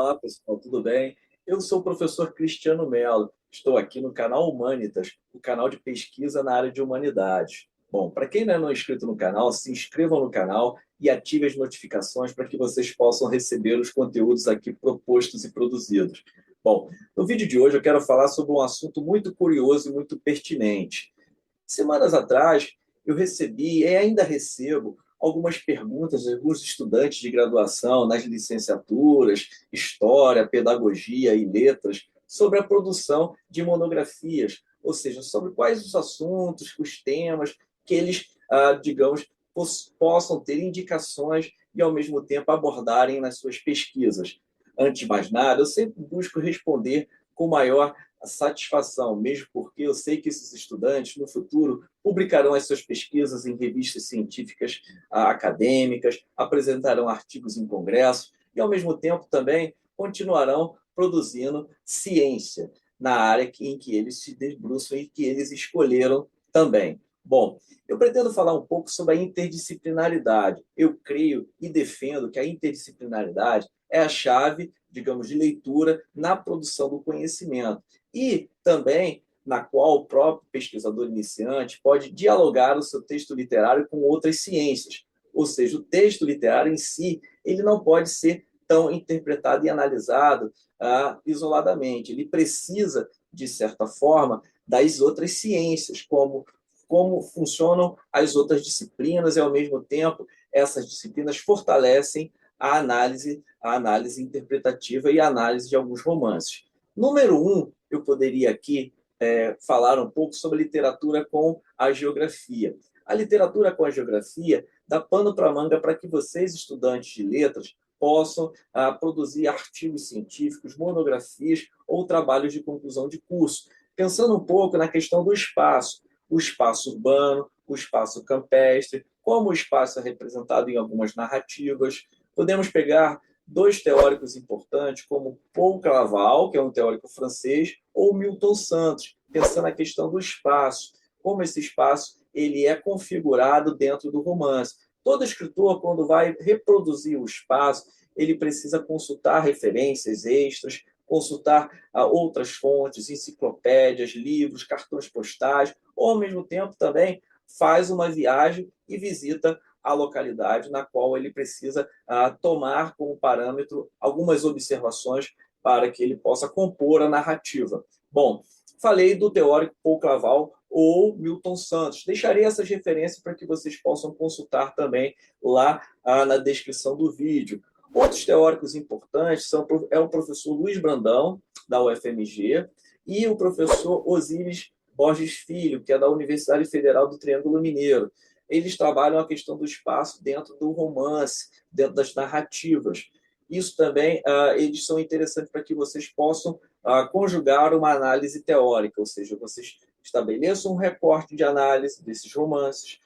Olá, pessoal, tudo bem? Eu sou o professor Cristiano Mello. Estou aqui no canal Humanitas, o canal de pesquisa na área de humanidades. Bom, para quem ainda não é inscrito no canal, se inscrevam no canal e ative as notificações para que vocês possam receber os conteúdos aqui propostos e produzidos. Bom, no vídeo de hoje eu quero falar sobre um assunto muito curioso e muito pertinente. Semanas atrás, eu recebi e ainda recebo algumas perguntas de alguns estudantes de graduação nas licenciaturas, História, Pedagogia e Letras, sobre a produção de monografias, ou seja, sobre quais os assuntos, os temas que eles, digamos, possam ter indicações e, ao mesmo tempo, abordarem nas suas pesquisas. Antes de mais nada, eu sempre busco responder com maior satisfação, mesmo porque eu sei que esses estudantes, no futuro, publicarão as suas pesquisas em revistas científicas acadêmicas, apresentarão artigos em congressos e, ao mesmo tempo, também continuarão produzindo ciência na área em que eles se debruçam e que eles escolheram também. Bom, eu pretendo falar um pouco sobre a interdisciplinaridade. Eu creio e defendo que a interdisciplinaridade é a chave, digamos, de leitura na produção do conhecimento e também na qual o próprio pesquisador iniciante pode dialogar o seu texto literário com outras ciências. Ou seja, o texto literário em si, ele não pode ser tão interpretado e analisado isoladamente. Ele precisa, de certa forma, das outras ciências, como funcionam as outras disciplinas e, ao mesmo tempo, essas disciplinas fortalecem a análise interpretativa e a análise de alguns romances. Número um, eu poderia aqui falar um pouco sobre literatura com a geografia. A literatura com a geografia dá pano para manga para que vocês, estudantes de letras, possam produzir artigos científicos, monografias ou trabalhos de conclusão de curso, pensando um pouco na questão do espaço, o espaço urbano, o espaço campestre, como o espaço é representado em algumas narrativas. Podemos pegar dois teóricos importantes, como Paul Claval, que é um teórico francês, ou Milton Santos, pensando na questão do espaço, como esse espaço ele é configurado dentro do romance. Todo escritor, quando vai reproduzir o espaço, ele precisa consultar referências extras, consultar outras fontes, enciclopédias, livros, cartões postais, ou, ao mesmo tempo, também faz uma viagem e visita a localidade na qual ele precisa tomar como parâmetro algumas observações para que ele possa compor a narrativa. Bom, falei do teórico Paul Claval ou Milton Santos. Deixarei essas referências para que vocês possam consultar também lá na descrição do vídeo. Outros teóricos importantes é o professor Luiz Brandão, da UFMG, e o professor Osíris Borges Filho, que é da Universidade Federal do Triângulo Mineiro. Eles trabalham a questão do espaço dentro do romance, dentro das narrativas. Isso também, eles são interessantes para que vocês possam conjugar uma análise teórica, ou seja, vocês estabeleçam um recorte de análise desses romances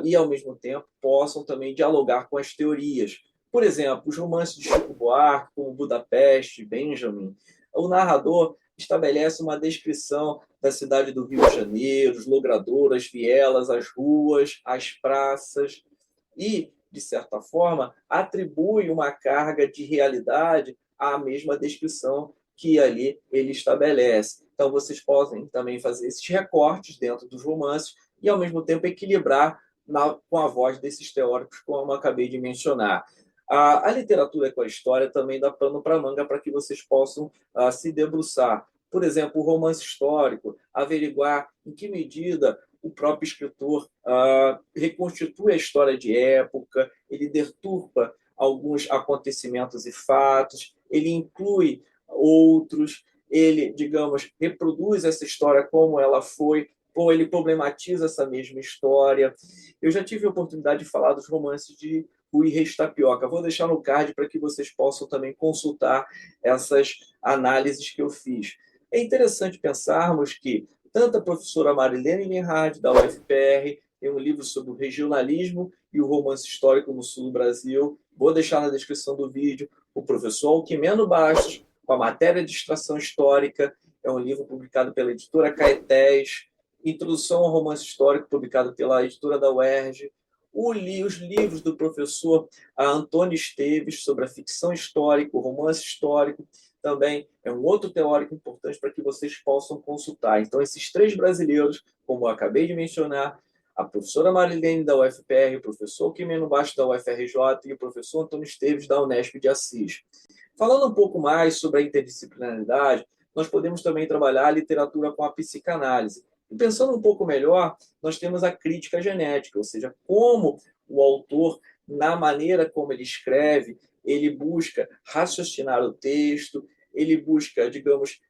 e, ao mesmo tempo, possam também dialogar com as teorias. Por exemplo, os romances de Chico Buarque, como Budapeste, Benjamin, o narrador estabelece uma descrição da cidade do Rio de Janeiro, os logradouros, as vielas, as ruas, as praças, e, de certa forma, atribui uma carga de realidade à mesma descrição que ali ele estabelece. Então, vocês podem também fazer esses recortes dentro dos romances e, ao mesmo tempo, equilibrar com a voz desses teóricos, como eu acabei de mencionar. A literatura com a história também dá pano para manga para que vocês possam se debruçar. Por exemplo, o romance histórico, averiguar em que medida o próprio escritor reconstitui a história de época, ele deturpa alguns acontecimentos e fatos, ele inclui outros, ele, digamos, reproduz essa história como ela foi, ou ele problematiza essa mesma história. Eu já tive a oportunidade de falar dos romances de Rui Reis Tapioca. Vou deixar no card para que vocês possam também consultar essas análises que eu fiz. É interessante pensarmos que tanto a professora Marilene Linhard, da UFPR, tem um livro sobre o regionalismo e o romance histórico no sul do Brasil. Vou deixar na descrição do vídeo. O professor Alquimeno Bastos, com a matéria de extração histórica, é um livro publicado pela editora Caetés. Introdução ao romance histórico, publicado pela editora da UERJ. Os livros do professor Antônio Esteves sobre a ficção histórica, o romance histórico, também é um outro teórico importante para que vocês possam consultar. Então, esses 3 brasileiros, como eu acabei de mencionar, a professora Marilene da UFPR, o professor Quimeno Bastos da UFRJ e o professor Antônio Esteves da Unesp de Assis. Falando um pouco mais sobre a interdisciplinaridade, nós podemos também trabalhar a literatura com a psicanálise. E pensando um pouco melhor, nós temos a crítica genética, ou seja, como o autor, na maneira como ele escreve, ele busca raciocinar o texto, ele busca, digamos,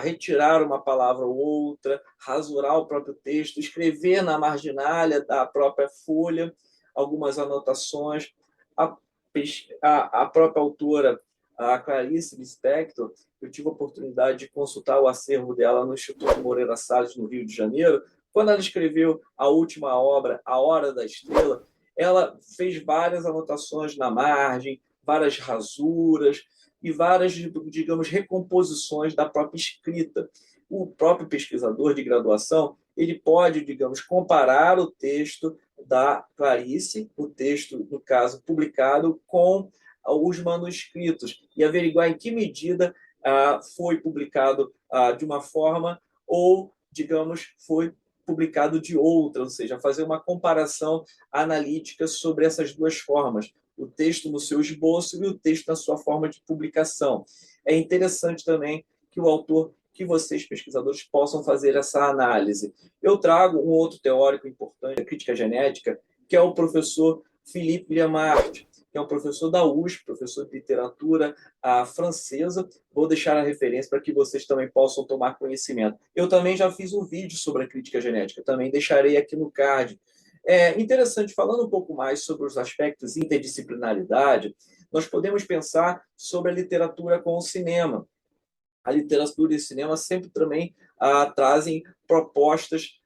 retirar uma palavra ou outra, rasurar o próprio texto, escrever na marginalia da própria folha algumas anotações. A própria autora, a Clarice Lispector, eu tive a oportunidade de consultar o acervo dela no Instituto Moreira Salles, no Rio de Janeiro. Quando ela escreveu a última obra, A Hora da Estrela, ela fez várias anotações na margem, várias rasuras e várias, digamos, recomposições da própria escrita. O próprio pesquisador de graduação, ele pode, digamos, comparar o texto da Clarice, o texto, no caso, publicado, com os manuscritos e averiguar em que medida foi publicado de uma forma ou, digamos, foi publicado de outra, ou seja, fazer uma comparação analítica sobre essas 2 formas, o texto no seu esboço e o texto na sua forma de publicação. É interessante também que o autor, que vocês, pesquisadores, possam fazer essa análise. Eu trago um outro teórico importante da crítica genética, que é o professor Philippe Liamart, que é um professor da USP, professor de literatura francesa. Vou deixar a referência para que vocês também possam tomar conhecimento. Eu também já fiz um vídeo sobre a crítica genética, também deixarei aqui no card. É interessante, falando um pouco mais sobre os aspectos de interdisciplinaridade, nós podemos pensar sobre a literatura com o cinema. A literatura e o cinema sempre também trazem propostas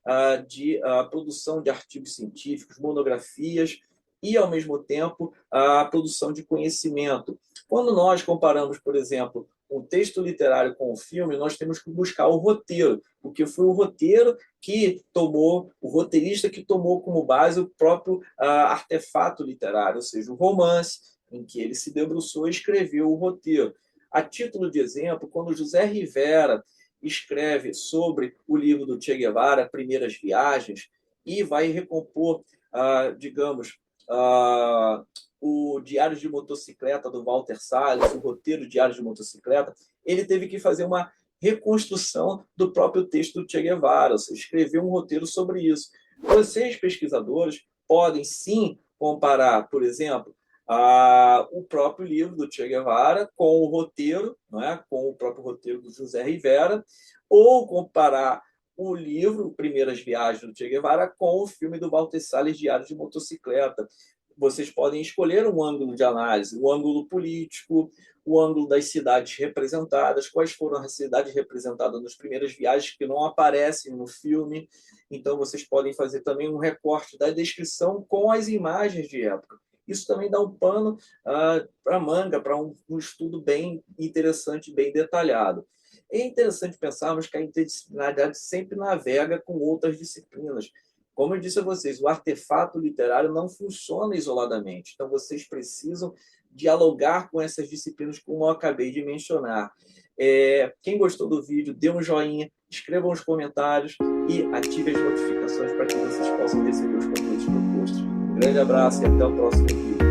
de produção de artigos científicos, monografias, e, ao mesmo tempo, a produção de conhecimento. Quando nós comparamos, por exemplo, um texto literário com o filme, nós temos que buscar o roteiro, porque foi o roteiro que tomou, o roteirista que tomou como base o próprio artefato literário, ou seja, o romance, em que ele se debruçou e escreveu o roteiro. A título de exemplo, quando José Rivera escreve sobre o livro do Che Guevara, Primeiras Viagens, e vai recompor, digamos, o Diário de Motocicleta do Walter Salles, o roteiro Diário de Motocicleta, ele teve que fazer uma reconstrução do próprio texto do Che Guevara, ou seja, escrever um roteiro sobre isso. Vocês, pesquisadores, podem sim comparar, por exemplo, o próprio livro do Che Guevara com o roteiro, não é? Com o próprio roteiro do José Rivera, ou comparar o livro Primeiras Viagens do Che Guevara com o filme do Walter Salles, Diário de Motocicleta. Vocês podem escolher um ângulo de análise, o ângulo político, o ângulo das cidades representadas, quais foram as cidades representadas nas Primeiras Viagens que não aparecem no filme. Então, vocês podem fazer também um recorte da descrição com as imagens de época. Isso também dá um pano para a manga, para um estudo bem interessante, bem detalhado. É interessante pensarmos que a interdisciplinaridade sempre navega com outras disciplinas. Como eu disse a vocês, o artefato literário não funciona isoladamente. Então, vocês precisam dialogar com essas disciplinas, como eu acabei de mencionar. Quem gostou do vídeo, dê um joinha, escrevam os comentários e ative as notificações para que vocês possam receber os conteúdos propostos. Um grande abraço e até o próximo vídeo.